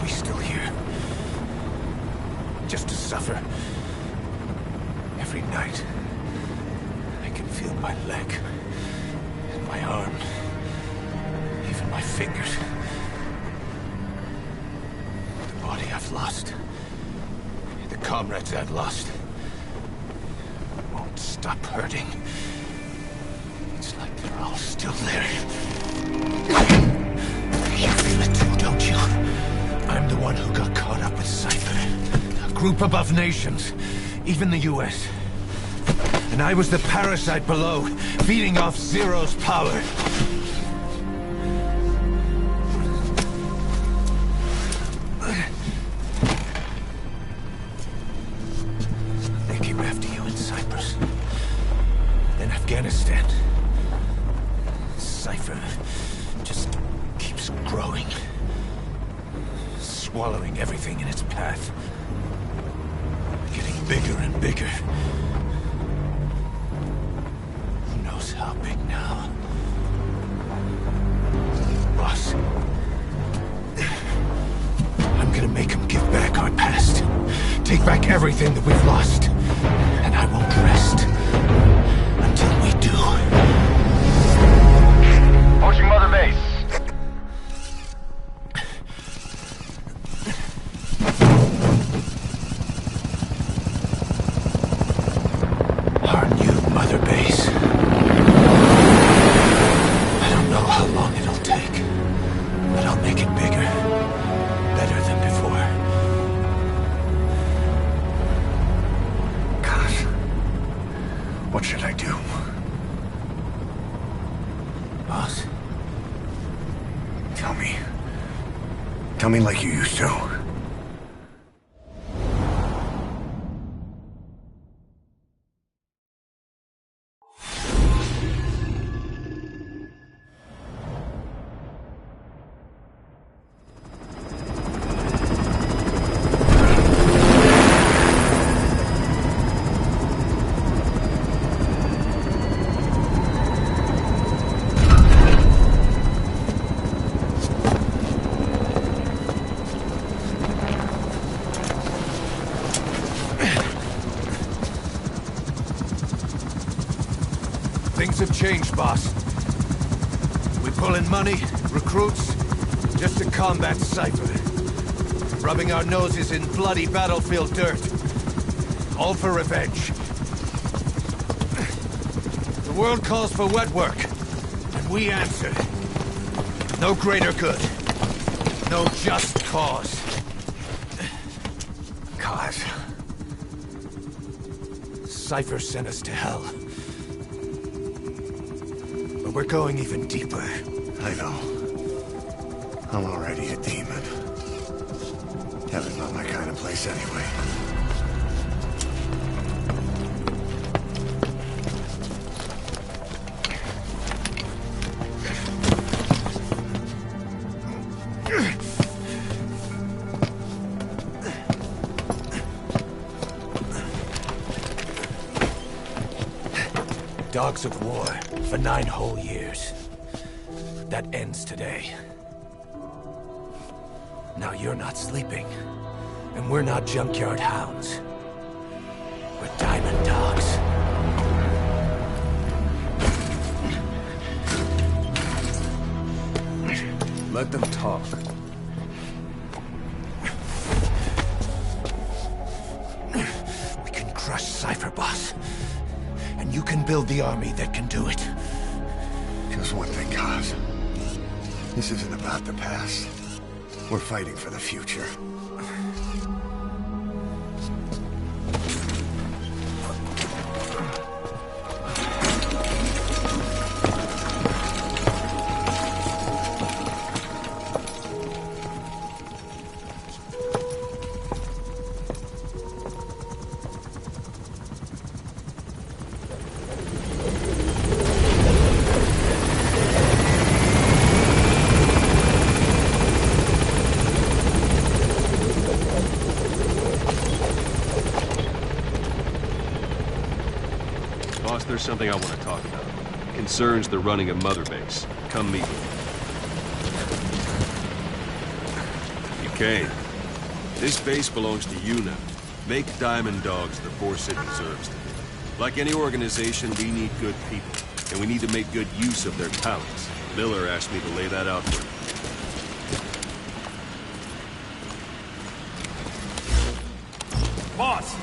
we still here? Just to suffer. Every night, I can feel my leg, and my arm, even my fingers. The body I've lost, the comrades I've lost, won't stop hurting. It's like they're all still there. You feel it too, don't you? I'm the one who got caught up with Cypher. A group above nations, even the US. And I was the parasite below, feeding off Zero's power. They came after you in Cyprus. Then Afghanistan. Cypher just keeps growing. Swallowing everything in its path. Getting bigger and bigger. Who knows how big now? Boss. I'm gonna make him give back our past. Take back everything that we've lost. And I won't rest until we do. Approaching Mother Base. Our new Mother Base. I don't know how long it'll take, but I'll make it bigger. Better than before. Gosh. What should I do? Boss? Tell me. Tell me like you used to. Things have changed, boss. We pull in money, recruits, just to combat Cypher. Rubbing our noses in bloody battlefield dirt. All for revenge. The world calls for wet work, and we answer. No greater good. No just cause. Cause? Cypher sent us to hell. But we're going even deeper. I know. I'm already a demon. Heaven's not my kind of place anyway. Dogs of war for 9 whole years. That ends today. Now you're not sleeping, and we're not junkyard hounds. We're diamond dogs. Let them talk. We can crush Cypher, boss. And you can build the army that can do it. Just one thing, Kaz. This isn't about the past. We're fighting for the future. Boss, there's something I want to talk about. It concerns the running of Mother Base. Come meet me. You Okay. This base belongs to you now. Make Diamond Dogs the force it deserves to be. Like any organization, we need good people, and we need to make good use of their talents. Miller asked me to lay that out for you. Boss!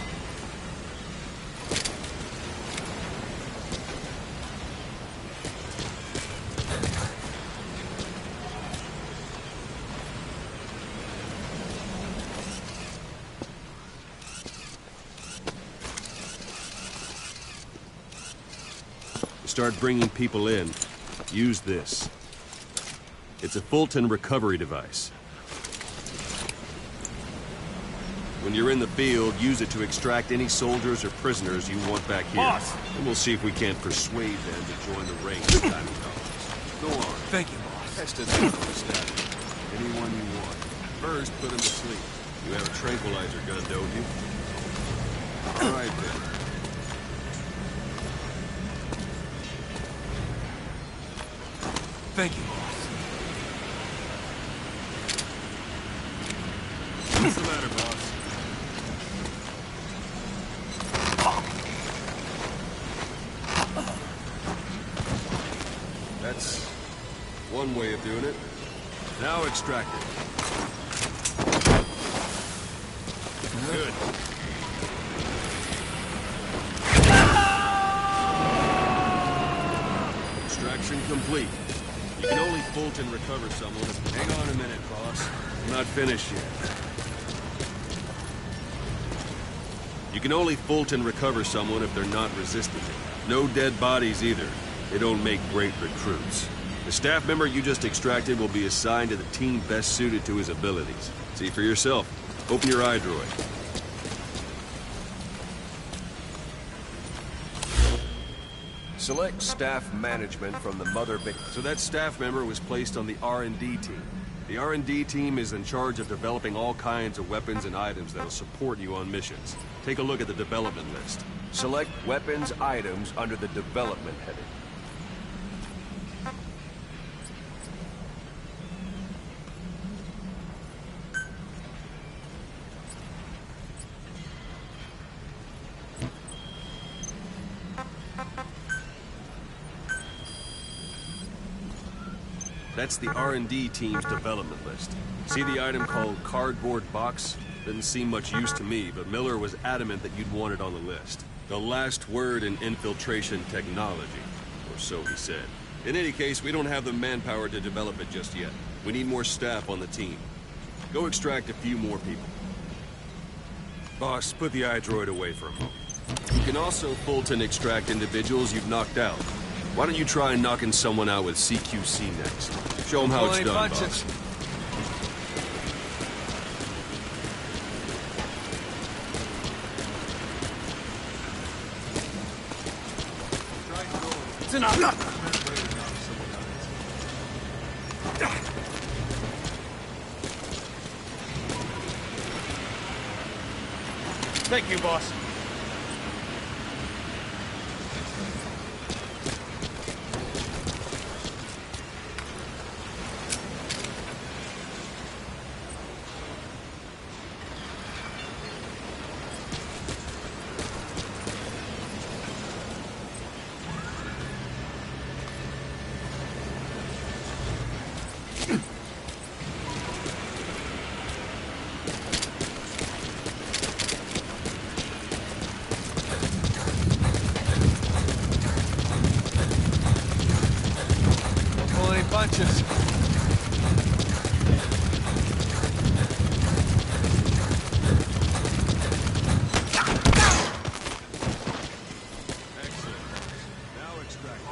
Start bringing people in, use this. It's a Fulton recovery device. When you're in the field, use it to extract any soldiers or prisoners you want back here. Boss! And we'll see if we can't persuade them to join the ranks of Diamond Dogs. Go on. Thank you, boss. Test it out on the staff. Anyone you want. First, put them to sleep. You have a tranquilizer gun, don't you? All right, then. Thank you, boss. What's the matter, boss? That's one way of doing it. Now extract it. Good. Extraction complete. You can only Fulton recover someone. Hang on a minute, boss. I'm not finished yet. You can only Fulton recover someone if they're not resistant. No dead bodies either. They don't make great recruits. The staff member you just extracted will be assigned to the team best suited to his abilities. See for yourself. Open your eye droid. Select staff management from the mother base. So that staff member was placed on the R&D team. The R&D team is in charge of developing all kinds of weapons and items that'll support you on missions. Take a look at the development list. Select weapons items under the development heading. That's the R&D team's development list. See the item called cardboard box? Didn't seem much use to me, but Miller was adamant that you'd want it on the list. The last word in infiltration technology, or so he said. In any case, we don't have the manpower to develop it just yet. We need more staff on the team. Go extract a few more people. Boss, put the iDroid away for a moment. You can also Fulton extract individuals you've knocked out. Why don't you try knocking someone out with CQC next? Show them how it's done, boss. It's enough! Thank you, boss. Bunches. Excellent. Now extract.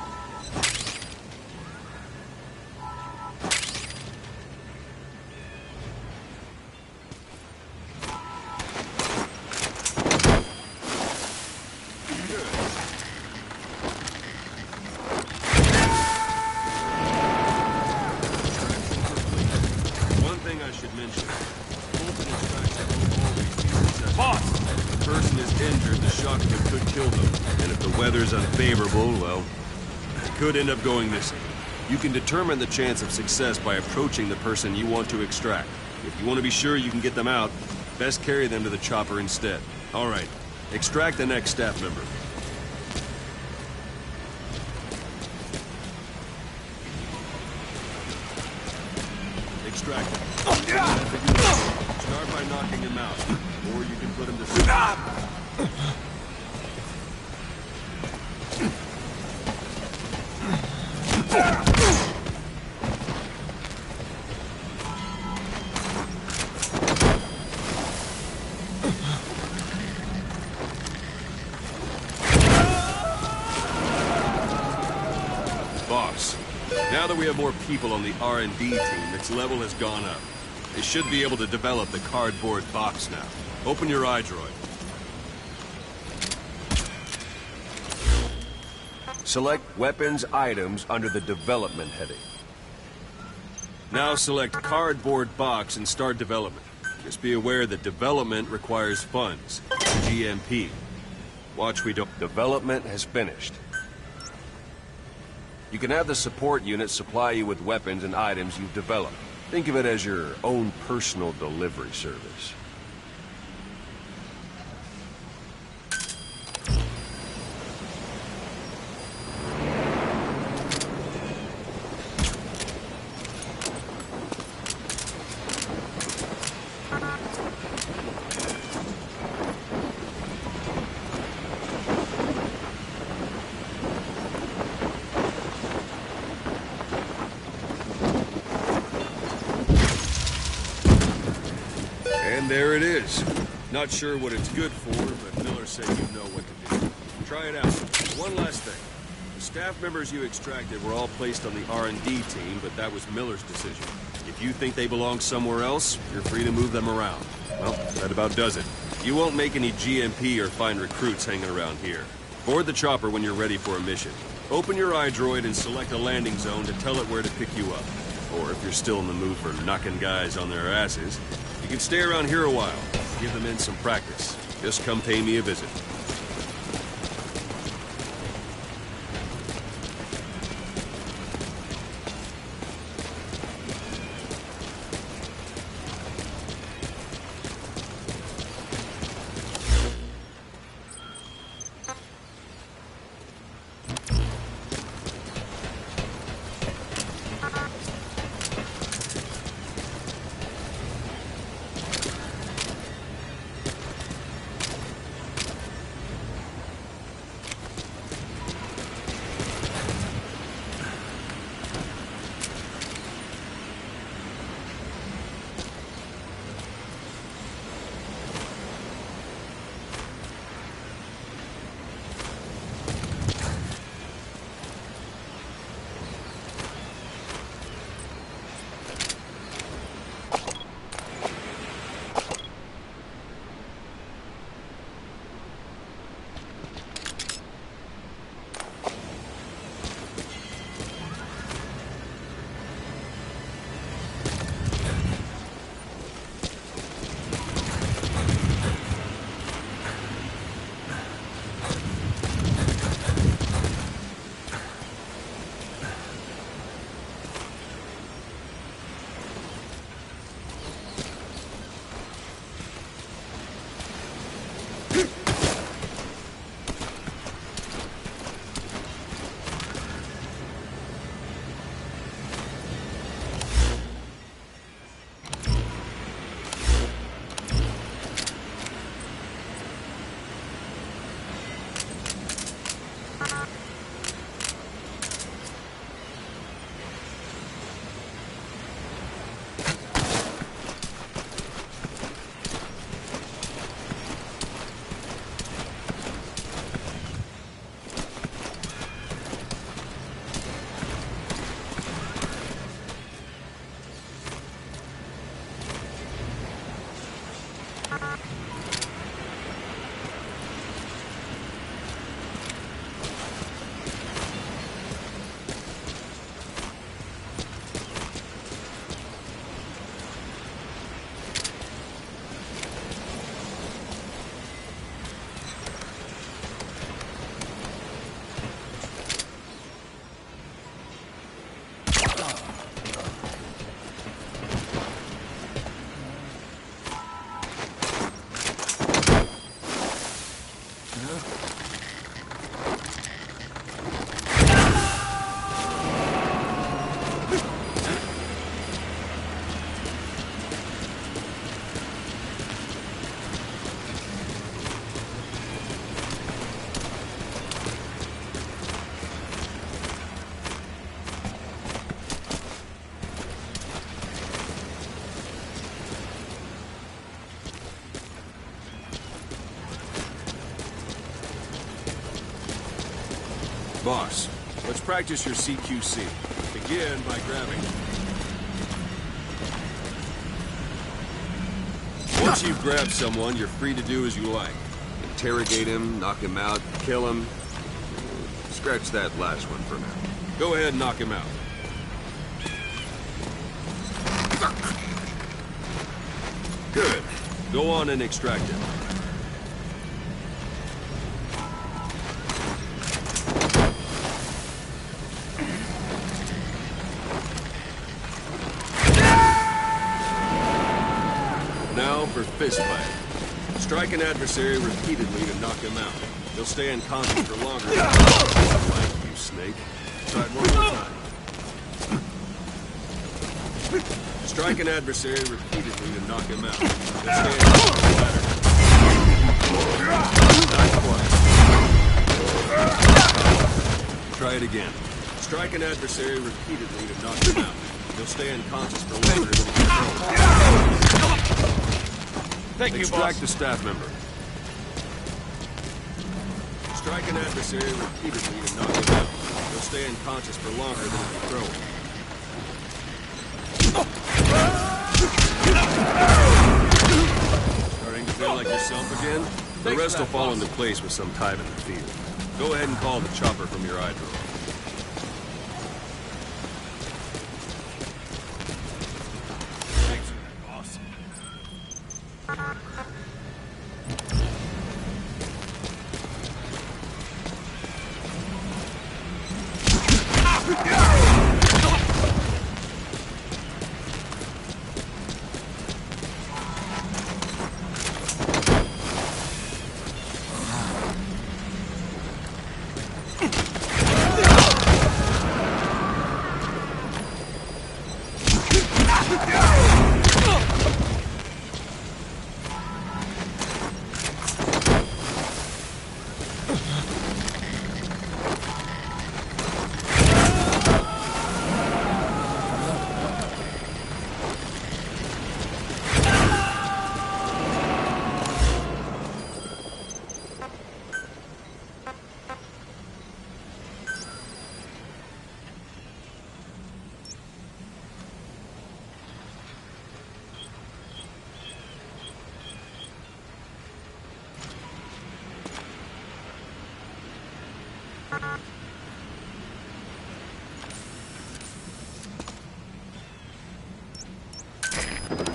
Weather's unfavorable, well, it could end up going missing. You can determine the chance of success by approaching the person you want to extract. If you want to be sure you can get them out, best carry them to the chopper instead. All right, extract the next staff member. Extract him. Start by knocking him out, or you can put him to sleep. Boss, now that we have more people on the R&D team, its level has gone up. They should be able to develop the cardboard box now. Open your iDroid. Select weapons items under the development heading. Now select cardboard box and start development. Just be aware that development requires funds. GMP. Watch we don't... Development has finished. You can have the support unit supply you with weapons and items you've developed. Think of it as your own personal delivery service. And there it is. Not sure what it's good for, but Miller said you know what to do. Try it out. One last thing. The staff members you extracted were all placed on the R&D team, but that was Miller's decision. If you think they belong somewhere else, you're free to move them around. Well, that about does it. You won't make any GMP or find recruits hanging around here. Board the chopper when you're ready for a mission. Open your iDroid and select a landing zone to tell it where to pick you up. Or if you're still in the mood for knocking guys on their asses, you can stay around here a while. Give the men some practice. Just come pay me a visit. boss. Let's practice your CQC. Begin by grabbing. Once you've grabbed someone, you're free to do as you like. Interrogate him, knock him out, kill him. Scratch that last one for now. Go ahead and knock him out. Good. Go on and extract him. Now for fist fight. Strike an adversary repeatedly to knock him out. He'll stay unconscious for longer. Like you, snake. Try it one more time. Strike an adversary repeatedly to knock him out. He'll stay unconscious better. Not quite. Try it again. Strike an adversary repeatedly to knock him out. He'll stay unconscious for longer than he can. Thank you, Extract boss. the staff member. Strike an adversary repeatedly to knock him out. He'll stay unconscious for longer than if you throw him. Starting to feel like yourself again? The rest will fall into place with some time in the field. Go ahead and call the chopper from your eye drawer. Thanks for that, boss.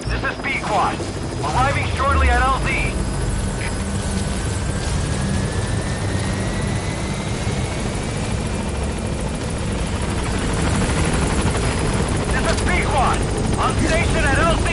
This is B-Quad. Arriving shortly at LZ. This is B-Quad. On station at LZ.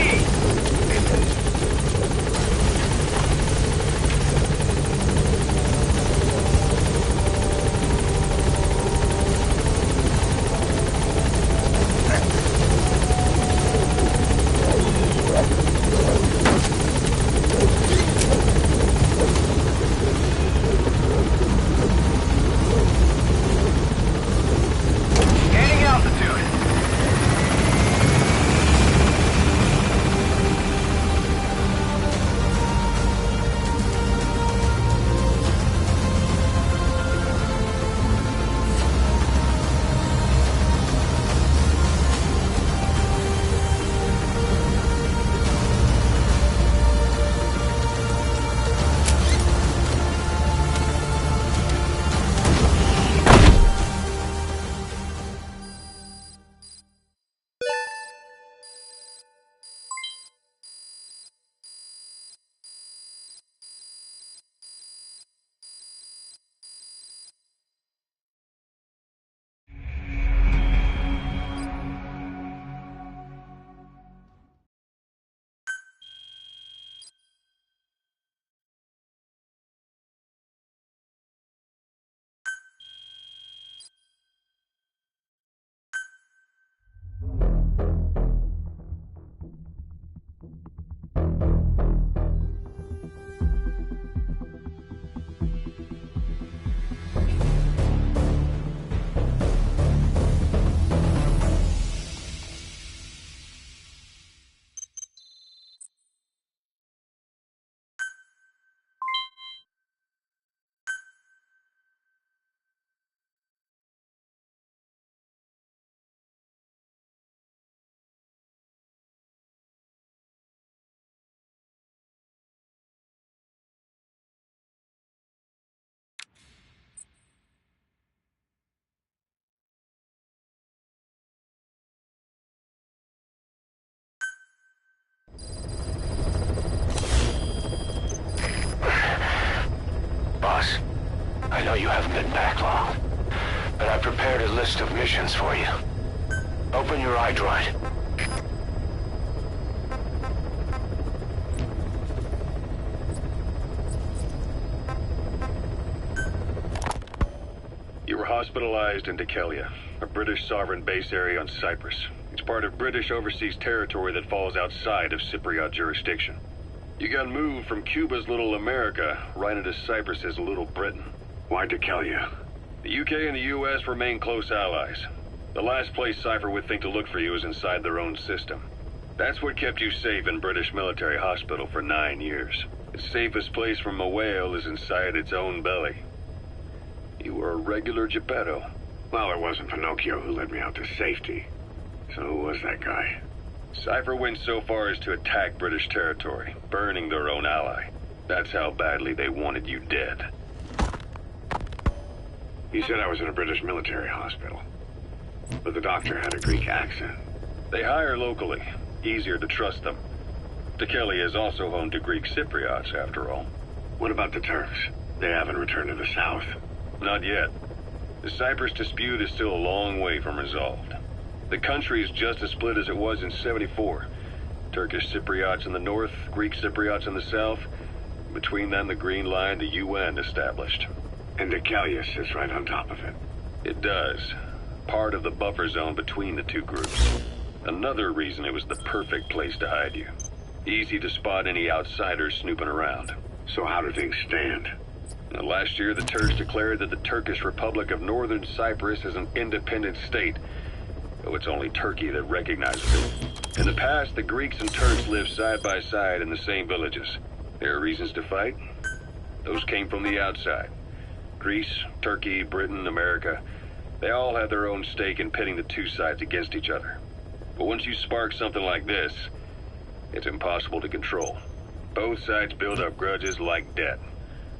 prepared a list of missions for you. Open your iDroid. You were hospitalized in Dekelia, a British sovereign base area on Cyprus. It's part of British overseas territory that falls outside of Cypriot jurisdiction. You got moved from Cuba's Little America right into Cyprus's Little Britain. Why Dekelia? The UK and the US remain close allies. The last place Cypher would think to look for you is inside their own system. That's what kept you safe in British military hospital for 9 years. The safest place from a whale is inside its own belly. You were a regular Geppetto. Well, it wasn't Pinocchio who led me out to safety. So who was that guy? Cypher went so far as to attack British territory, burning their own ally. That's how badly they wanted you dead. He said I was in a British military hospital. But the doctor had a Greek accent. They hire locally. Easier to trust them. Dekelia is also home to Greek Cypriots, after all. What about the Turks? They haven't returned to the south. Not yet. The Cyprus dispute is still a long way from resolved. The country is just as split as it was in '74. Turkish Cypriots in the north, Greek Cypriots in the south. Between them, the Green Line, the UN established. And Dekelia sits right on top of it. It does. Part of the buffer zone between the two groups. Another reason it was the perfect place to hide you. Easy to spot any outsiders snooping around. So how do things stand? Last year, the Turks declared that the Turkish Republic of Northern Cyprus is an independent state, though it's only Turkey that recognizes it. In the past, the Greeks and Turks lived side by side in the same villages. There are reasons to fight. Those came from the outside. Greece, Turkey, Britain, America, they all have their own stake in pitting the two sides against each other. But once you spark something like this, it's impossible to control. Both sides build up grudges like debt,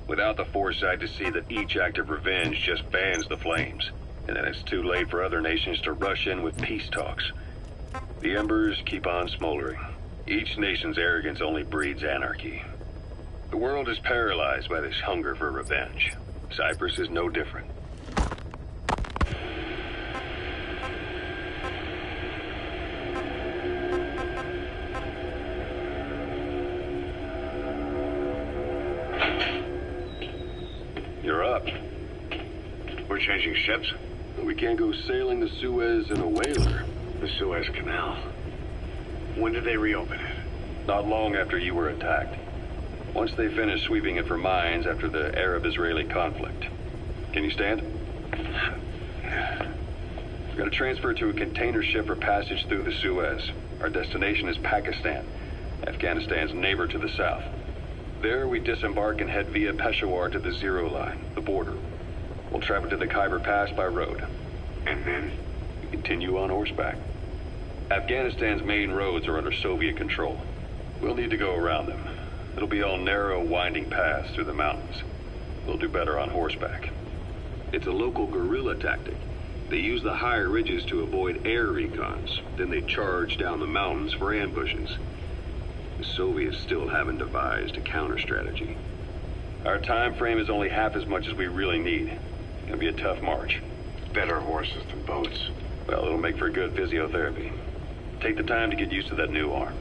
without the foresight to see that each act of revenge just fans the flames, and then it's too late for other nations to rush in with peace talks. The embers keep on smoldering. Each nation's arrogance only breeds anarchy. The world is paralyzed by this hunger for revenge. Cyprus is no different. You're up. We're changing ships? We can't go sailing the Suez in a whaler. The Suez Canal. When did they reopen it? Not long after you were attacked. Once they finished sweeping it for mines after the Arab-Israeli conflict. Can you stand? We're going to transfer to a container ship for passage through the Suez. Our destination is Pakistan, Afghanistan's neighbor to the south. There, we disembark and head via Peshawar to the Zero Line, the border. We'll travel to the Khyber Pass by road. And then? We continue on horseback. Afghanistan's main roads are under Soviet control. We'll need to go around them. It'll be all narrow, winding paths through the mountains. We'll do better on horseback. It's a local guerrilla tactic. They use the higher ridges to avoid air recons. Then they charge down the mountains for ambushes. The Soviets still haven't devised a counter-strategy. Our time frame is only half as much as we really need. It'll be a tough march. Better horses than boats. Well, it'll make for good physiotherapy. Take the time to get used to that new arm.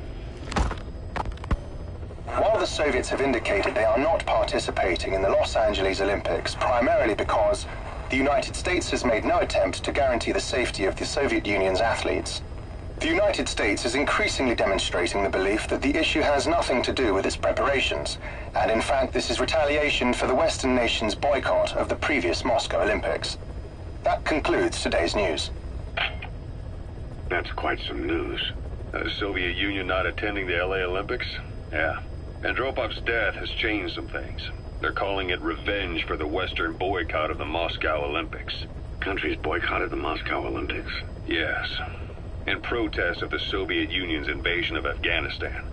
While the Soviets have indicated they are not participating in the Los Angeles Olympics, primarily because the United States has made no attempt to guarantee the safety of the Soviet Union's athletes, the United States is increasingly demonstrating the belief that the issue has nothing to do with its preparations, and in fact this is retaliation for the Western nations' boycott of the previous Moscow Olympics. That concludes today's news. That's quite some news. The Soviet Union not attending the LA Olympics? Yeah. Andropov's death has changed some things. They're calling it revenge for the Western boycott of the Moscow Olympics. Countries boycotted the Moscow Olympics? Yes. In protest of the Soviet Union's invasion of Afghanistan.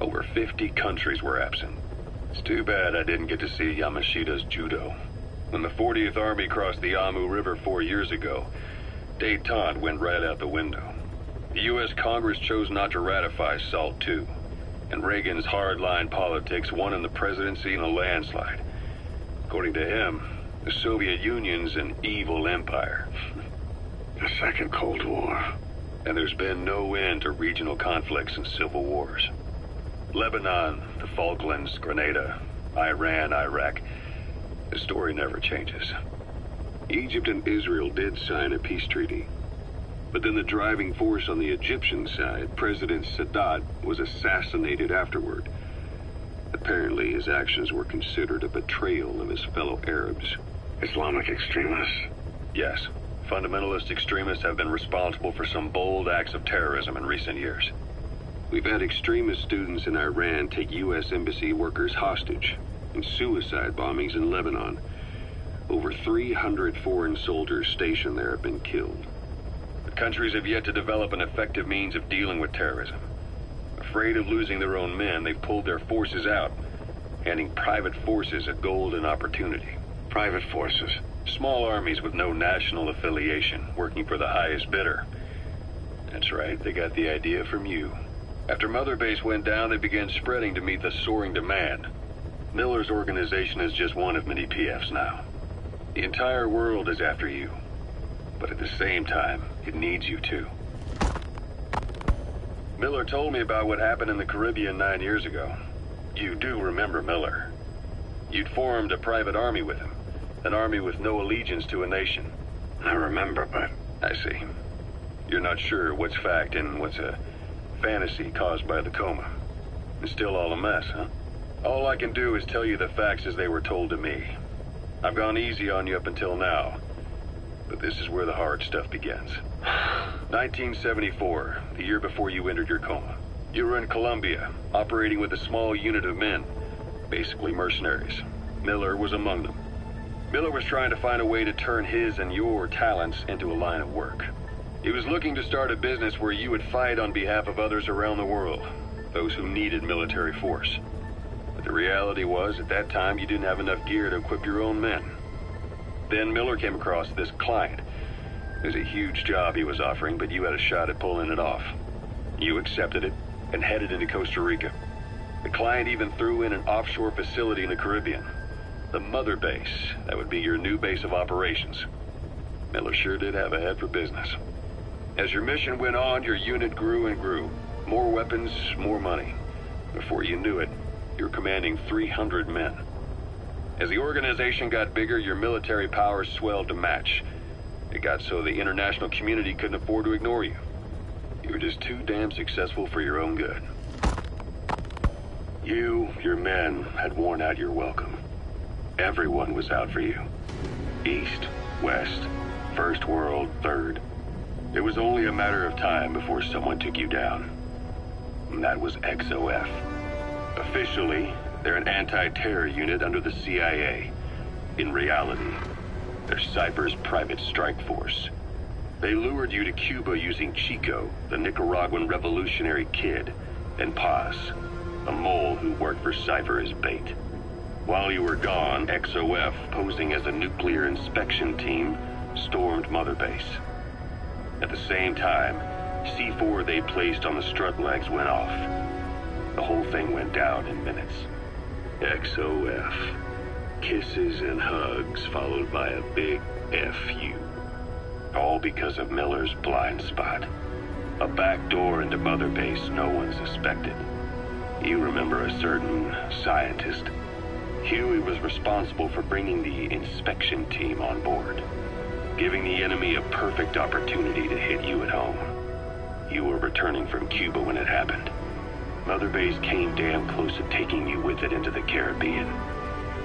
Over 50 countries were absent. It's too bad I didn't get to see Yamashita's judo. When the 40th Army crossed the Amu River 4 years ago, détente went right out the window. The U.S. Congress chose not to ratify SALT II. And Reagan's hardline politics won in the presidency in a landslide. According to him, The Soviet Union's an evil empire. The Second Cold War. And there's been no end to regional conflicts and civil wars. Lebanon, the Falklands, Grenada, Iran, Iraq. The story never changes. Egypt and Israel did sign a peace treaty. But then the driving force on the Egyptian side, President Sadat, was assassinated afterward. Apparently his actions were considered a betrayal of his fellow Arabs. Islamic extremists? Yes. Fundamentalist extremists have been responsible for some bold acts of terrorism in recent years. We've had extremist students in Iran take U.S. embassy workers hostage, and suicide bombings in Lebanon. Over 300 foreign soldiers stationed there have been killed. The countries have yet to develop an effective means of dealing with terrorism. Afraid of losing their own men, they've pulled their forces out, handing private forces a golden opportunity. Private forces? Small armies with no national affiliation, working for the highest bidder. That's right, they got the idea from you. After Mother Base went down, they began spreading to meet the soaring demand. Miller's organization is just one of many PFs now. The entire world is after you. But at the same time, it needs you too. Miller told me about what happened in the Caribbean 9 years ago. You do remember Miller. You'd formed a private army with him. An army with no allegiance to a nation. I remember, but... I see. You're not sure what's fact and what's a fantasy caused by the coma. It's still all a mess, huh? All I can do is tell you the facts as they were told to me. I've gone easy on you up until now. But this is where the hard stuff begins. 1974, the year before you entered your coma. You were in Colombia, operating with a small unit of men. Basically mercenaries. Miller was among them. Miller was trying to find a way to turn his and your talents into a line of work. He was looking to start a business where you would fight on behalf of others around the world, those who needed military force. But the reality was, at that time, you didn't have enough gear to equip your own men. Then Miller came across this client. It was a huge job he was offering, but you had a shot at pulling it off. You accepted it and headed into Costa Rica. The client even threw in an offshore facility in the Caribbean. The Mother Base, that would be your new base of operations. Miller sure did have a head for business. As your mission went on, your unit grew and grew. More weapons, more money. Before you knew it, you were commanding 300 men. As the organization got bigger, your military powers swelled to match. It got so the international community couldn't afford to ignore you. You were just too damn successful for your own good. You, your men, had worn out your welcome. Everyone was out for you. East, West, First World, Third. It was only a matter of time before someone took you down. And that was XOF. Officially, they're an anti-terror unit under the CIA. In reality, they're Cypher's private strike force. They lured you to Cuba using Chico, the Nicaraguan revolutionary kid, and Paz, a mole who worked for Cypher as bait. While you were gone, XOF, posing as a nuclear inspection team, stormed Mother Base. At the same time, C4 they placed on the strut legs went off. The whole thing went down in minutes. XOF. Kisses and hugs followed by a big FU. All because of Miller's blind spot. A back door into Mother Base no one suspected. You remember a certain scientist. Huey was responsible for bringing the inspection team on board, giving the enemy a perfect opportunity to hit you at home. You were returning from Cuba when it happened. Mother Base came damn close to taking you with it into the Caribbean.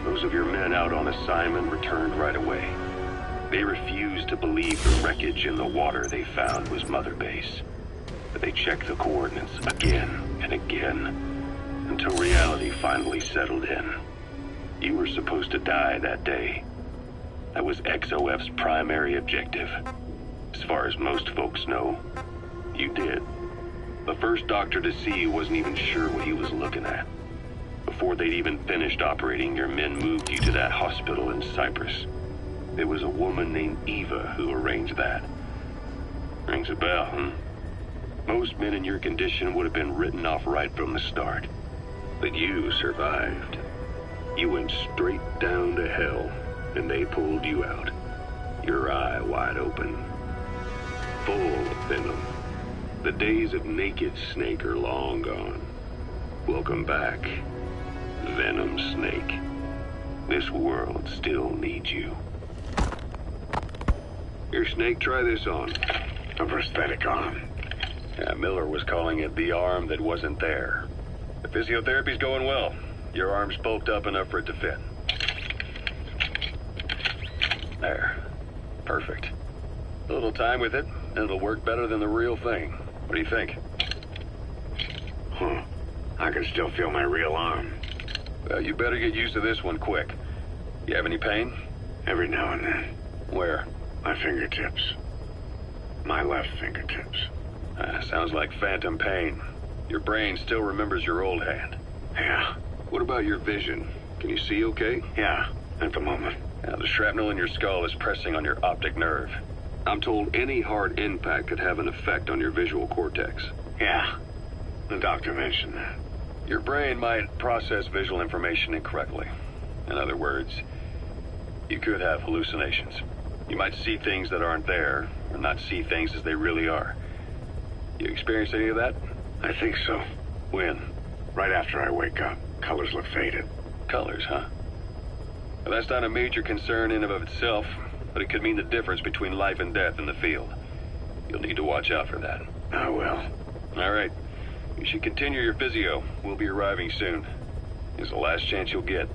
Those of your men out on assignment returned right away. They refused to believe the wreckage in the water they found was Mother Base. But they checked the coordinates again and again, until reality finally settled in. You were supposed to die that day. That was XOF's primary objective. As far as most folks know, you did. The first doctor to see you wasn't even sure what he was looking at. Before they'd even finished operating, your men moved you to that hospital in Cyprus. It was a woman named Eva who arranged that. Rings a bell, huh? Most men in your condition would have been written off right from the start. But you survived. You went straight down to hell, and they pulled you out. Your eye wide open. Full of venom. The days of naked Snake are long gone. Welcome back, Venom Snake. This world still needs you. Here, Snake, try this on. A prosthetic arm. Yeah, Miller was calling it the arm that wasn't there. The physiotherapy's going well. Your arm's bulked up enough for it to fit. There. Perfect. A little time with it, and it'll work better than the real thing. What do you think? I can still feel my real arm. Well, you better get used to this one quick. You have any pain? Every now and then. Where? My fingertips. My left fingertips. Sounds like phantom pain. Your brain still remembers your old hand. Yeah. What about your vision? Can you see okay? Yeah, at the moment. Now, the shrapnel in your skull is pressing on your optic nerve. I'm told any hard impact could have an effect on your visual cortex. Yeah, the doctor mentioned that. Your brain might process visual information incorrectly. In other words, you could have hallucinations. You might see things that aren't there, or not see things as they really are. You experienced any of that? I think so. When? Right after I wake up. Colors look faded. Colors, huh? Well, that's not a major concern in and of itself, but it could mean the difference between life and death in the field. You'll need to watch out for that. I will. All right. You should continue your physio. We'll be arriving soon. It's the last chance you'll get.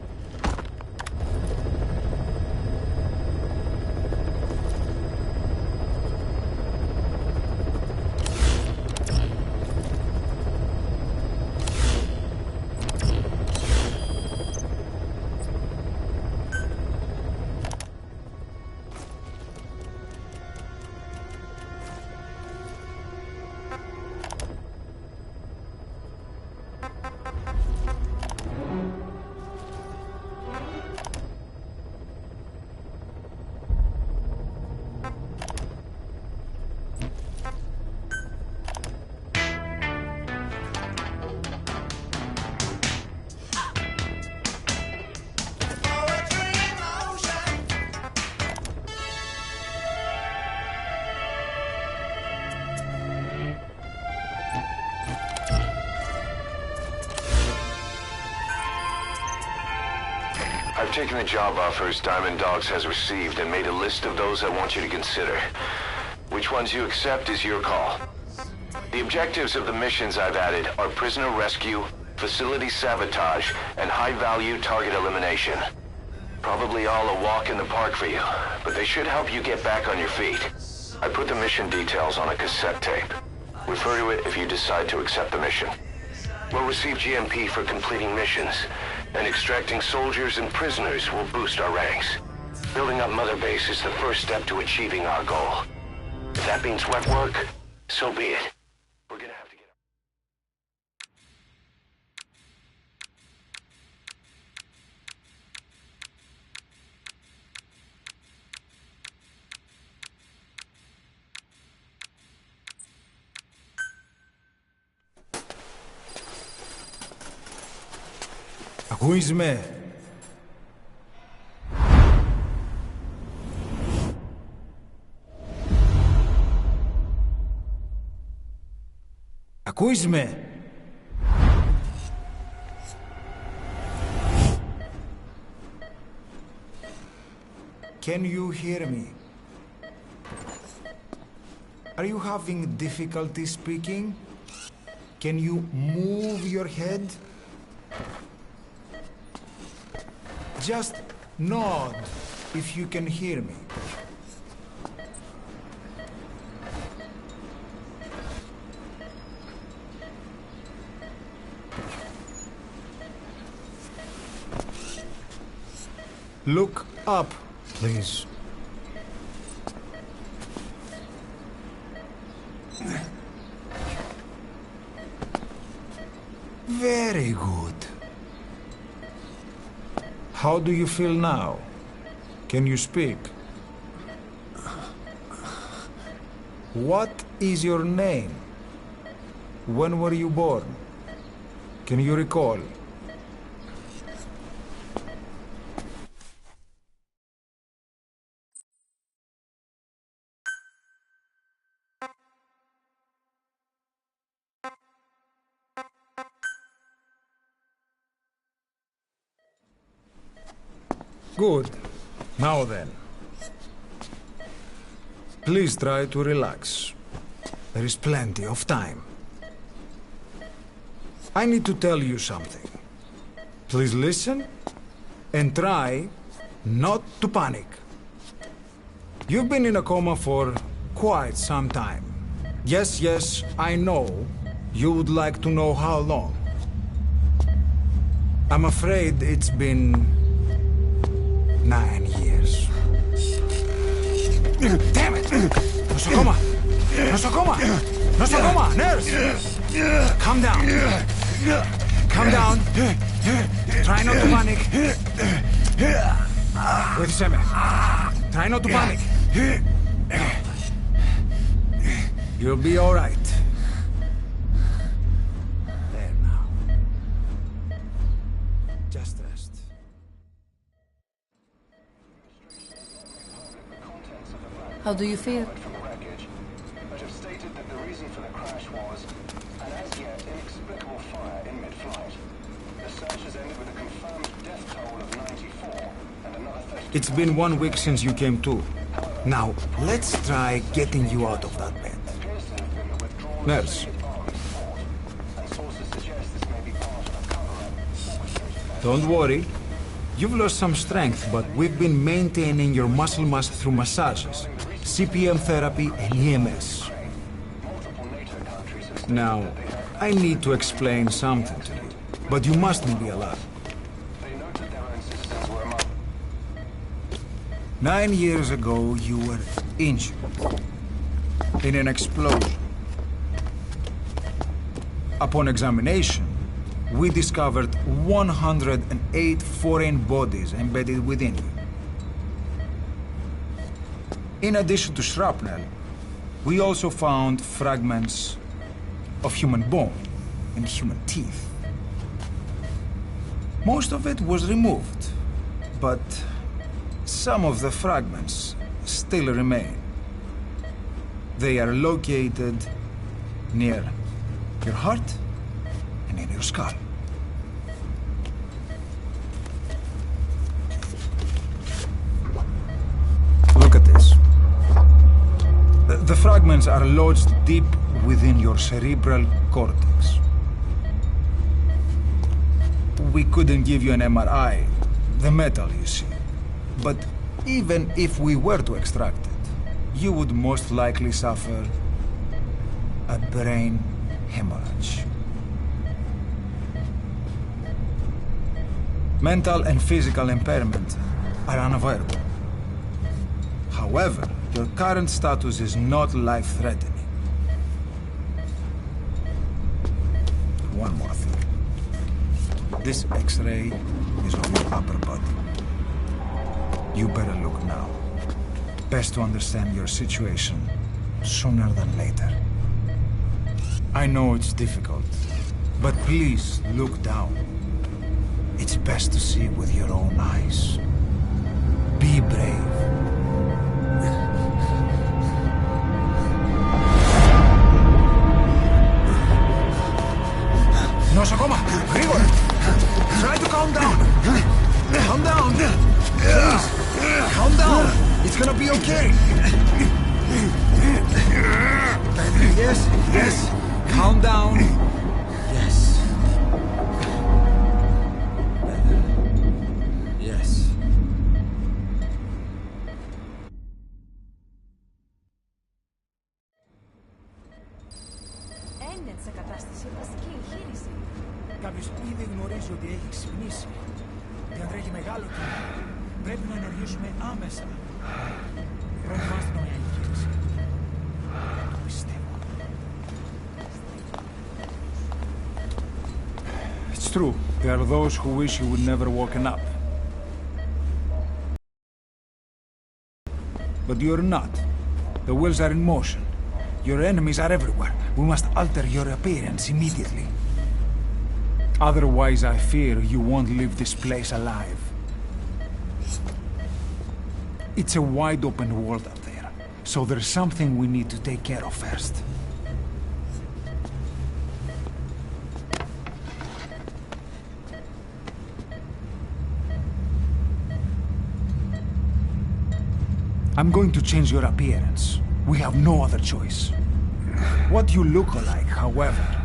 I've taken the job offers Diamond Dogs has received and made a list of those I want you to consider. Which ones you accept is your call. The objectives of the missions I've added are prisoner rescue, facility sabotage, and high-value target elimination. Probably all a walk in the park for you, but they should help you get back on your feet. I put the mission details on a cassette tape. Refer to it if you decide to accept the mission. We'll receive GMP for completing missions, and extracting soldiers and prisoners will boost our ranks. Building up Mother Base is the first step to achieving our goal. If that means wet work, so be it. We're gonna have to get... Ακούεις με? Ακούεις με? Can you hear me? Are you having difficulty speaking? Can you move your head? Just nod if you can hear me. Look up, please. Very good. How do you feel now? Can you speak? What is your name? When were you born? Can you recall? Good. Now then. Please try to relax. There is plenty of time. I need to tell you something. Please listen and try not to panic. You've been in a coma for quite some time. Yes, I know you would like to know how long. I'm afraid it's been 9 years. Damn it! Nosocoma! Nosocoma! Nosocoma! Nurse! Calm down. Calm down. Try not to panic. Wait a second. Try not to panic. You'll be all right. There now. Just rest. How do you feel? But have stated that the reason for the crash was an as yet inexplicable fire in mid-flight. The search has ended with a confirmed death toll of 94 and another 30. It's been 1 week since you came to. Now, let's try getting you out of that bed. Nurse. Don't worry. You've lost some strength, but we've been maintaining your muscle mass through massages, CPM therapy, and EMS. Now, I need to explain something to you, but you mustn't be alarmed. 9 years ago, you were injured in an explosion. Upon examination, we discovered 108 foreign bodies embedded within you. In addition to shrapnel, we also found fragments of human bone and human teeth. Most of it was removed, but some of the fragments still remain. They are located near your heart and in your skull. Look at this. The fragments are lodged deep within your cerebral cortex. We couldn't give you an MRI, the metal, you see. But even if we were to extract it, you would most likely suffer a brain hemorrhage. Mental and physical impairment are unavoidable. However, your current status is not life-threatening. One more thing. This X-ray is of your upper body. You better look now. Best to understand your situation sooner than later. I know it's difficult, but please look down. It's best to see with your own eyes. Be brave. Nosocoma! Grigor! Try to calm down! Calm down! Please! Calm down! It's gonna be okay! Yes! Calm down! Yes. Yes. Έννετ σε κατάσταση βασική εγχείρηση. Κάποιος ήδη γνωρίζει ότι έχει ξυπνήσει. Διατρέχει μεγάλο κίνημα. Πρέπει να ενεργήσουμε άμεσα. Προετοιμάστε μια εγχείρηση. Το πιστεύω. It's true. There are those who wish you would never woken up. But you're not. The wheels are in motion. Your enemies are everywhere. We must alter your appearance immediately. Otherwise, I fear you won't leave this place alive. It's a wide-open world out there, so there's something we need to take care of first. I'm going to change your appearance. We have no other choice. What you look like, however...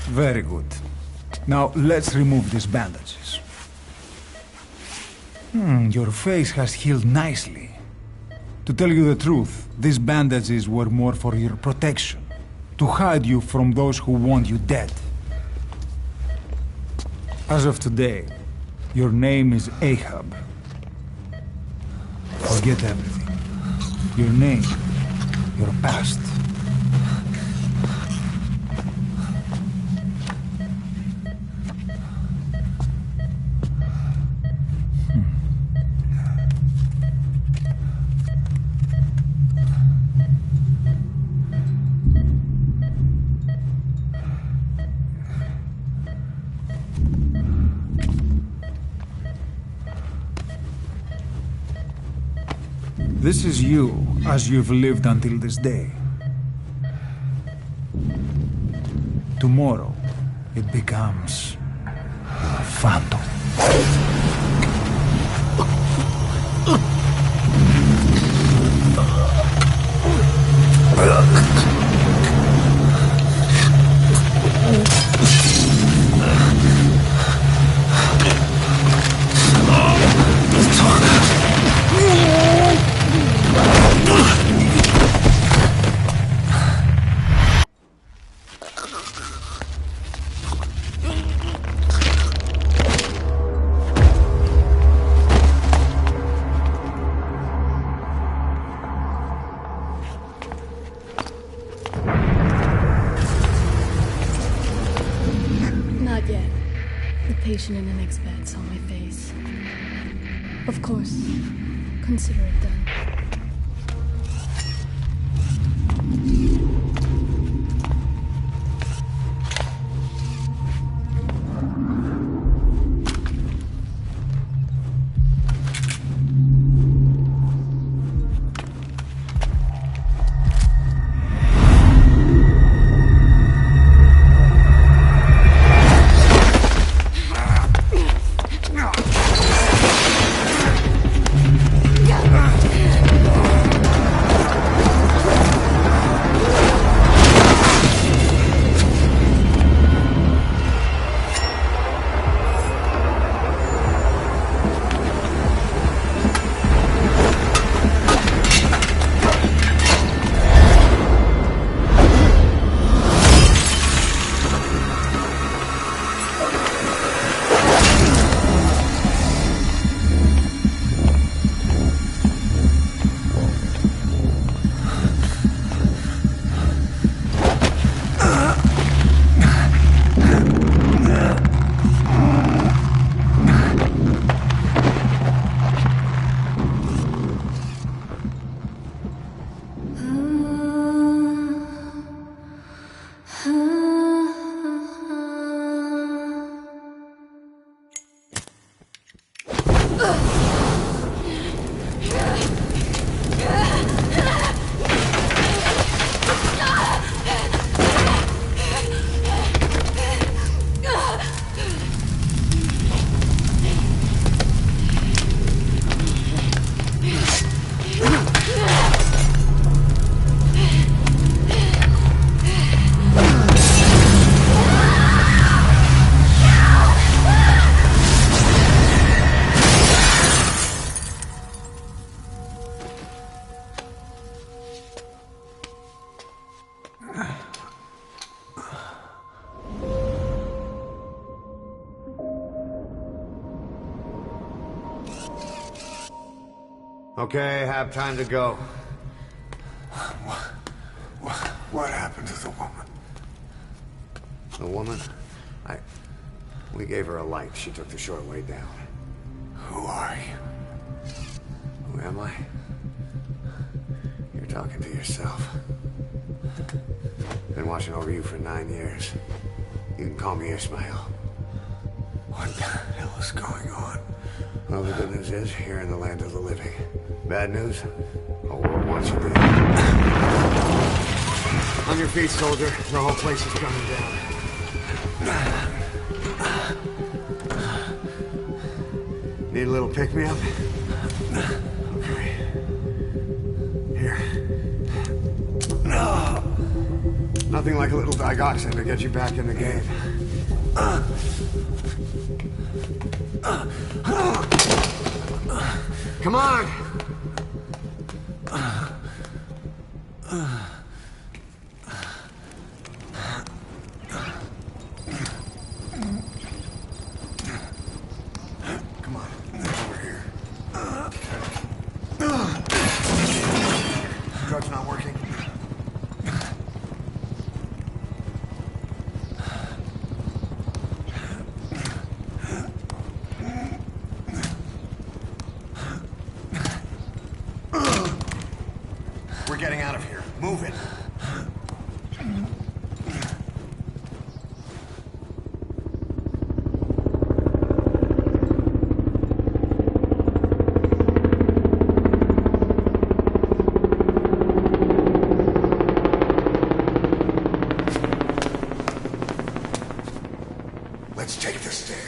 Very good. Now, let's remove these bandages. Your face has healed nicely. To tell you the truth, these bandages were more for your protection. To hide you from those who want you dead. As of today, your name is Ahab. Forget everything. Your name, your past. This is you, as you've lived until this day. Tomorrow, it becomes a phantom. patient in the next bed's on my face. Of course. Consider it done. Okay, have time to go. What happened to the woman? The woman? We gave her a light. She took the short way down. Who are you? Who am I? You're talking to yourself. Been watching over you for 9 years. You can call me Ismail. What the hell is going on? Well, the good news is, you're in the land of the living. Bad news? The world wants you dead. On your feet, soldier. The whole place is coming down. Need a little pick-me-up? Okay. Here. Nothing like a little digoxin to get you back in the game. Come on! Come on, over here. Drug's not working. We're getting out of here. Move it. Let's take the stairs.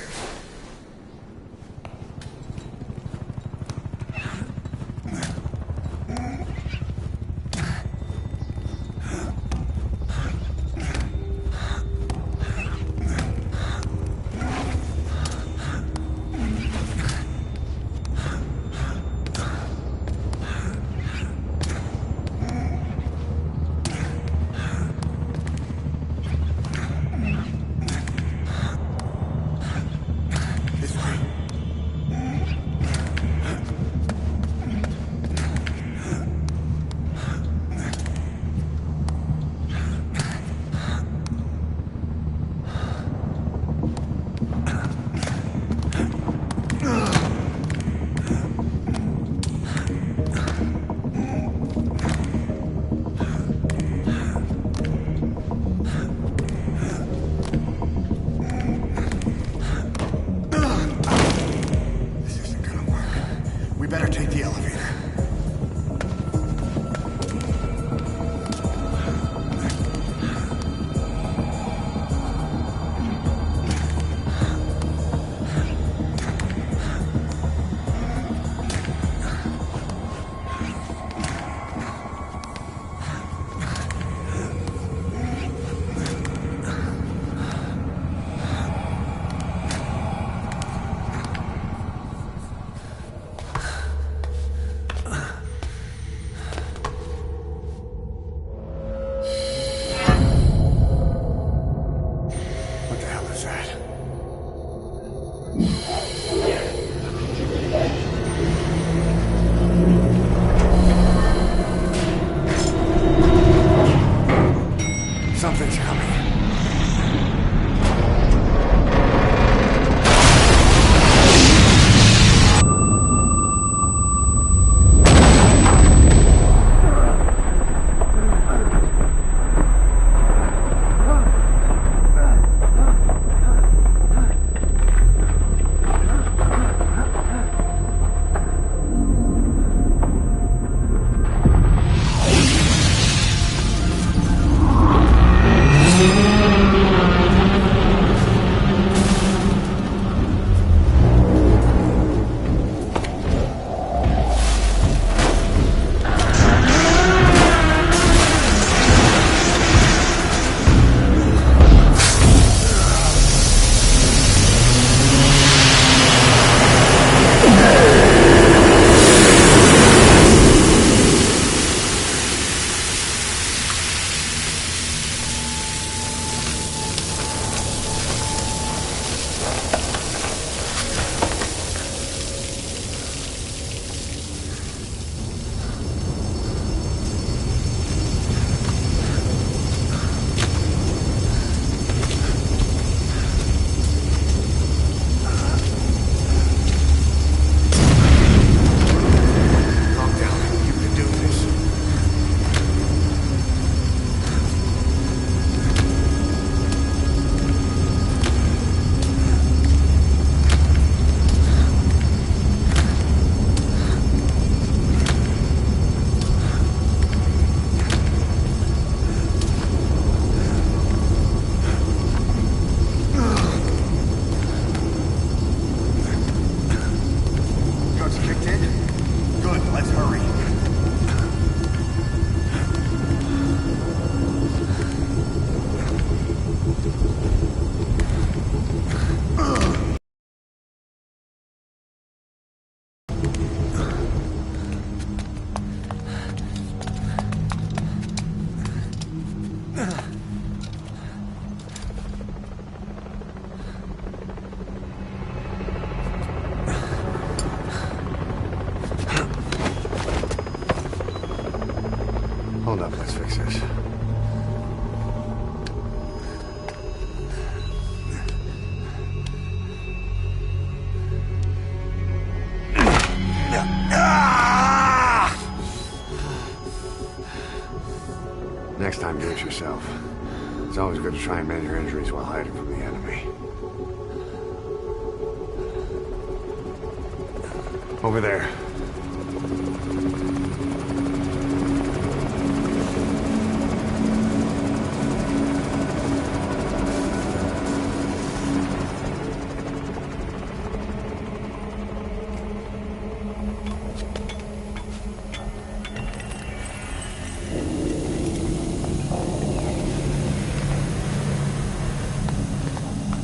Hold up, let's fix this. Next time, do it yourself. It's always good to try and mend your injuries while hiding from the enemy. Over there.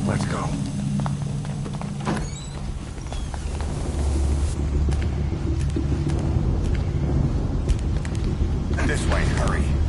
Let's go. This way, hurry.